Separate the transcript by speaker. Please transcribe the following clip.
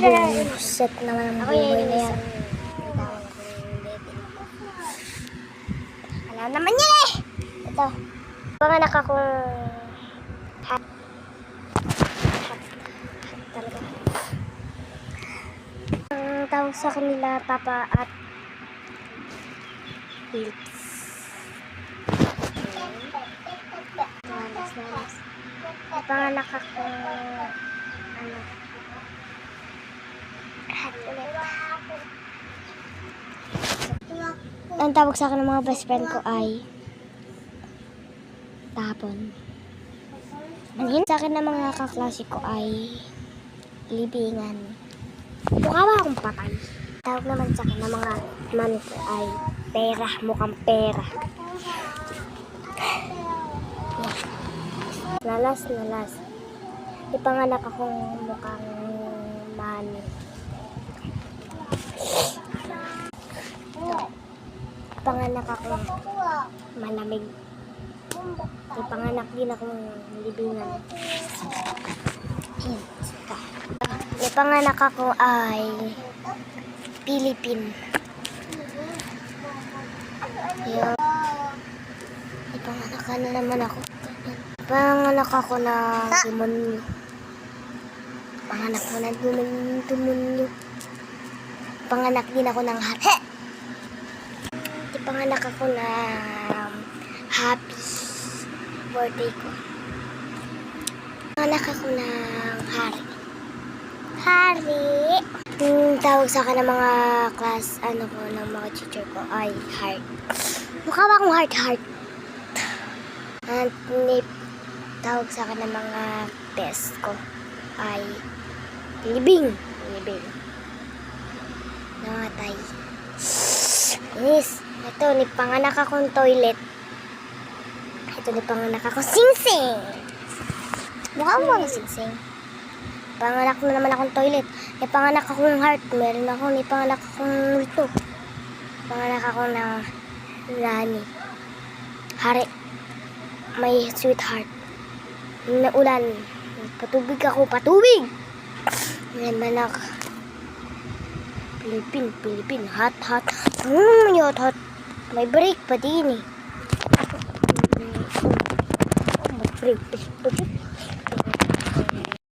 Speaker 1: Set naman ang buhay na yan. Alam naman yan eh! Ito. Panganak akong hat. Talaga. Ang tawag sa kanila, Papa at Philips. Nalas. Panganak akong hat ulit. Ang tawag sa akin ng mga best friend ko ay Tapon. Ang sa akin ng mga kaklase ko ay Libingan. Mukha ba akong patay? Tawag naman sa akin ng mga mami ko ay Pera. Mukhang pera. Nalas. Ipanganak akong mukhang mani. Ipanganak akong malamig. Ipanganak din akong libingan. Ipanganak ako ay Philippine. Ipanganak na naman ako. Ipanganak ako ng demonyo. Ipanganak ko ng demonyo. Ipanganak din ako ng hat. Ipanganak ako ng happy birthday ko. Ipanganak ako ng hari. Tawag sa akin ng mga class, ng mga teacher ko ay heart. Mukha ba akong heart? At tawag sa akin ng mga best ko ay libing. Namatay. Yes. Ito, nipanganak akong toilet. Ito, nipanganak akong sing-sing. Mukha mo ang sing-sing. Panganak na naman akong toilet. Nipanganak akong heart. Meron ako, nipanganak akong multo. Panganak ako ng nani. Hari. May sweetheart. Naulan. Patubig ako. Patubig! Nipanganak. Philippine. Hot. Hot. May break pa din eh. May break.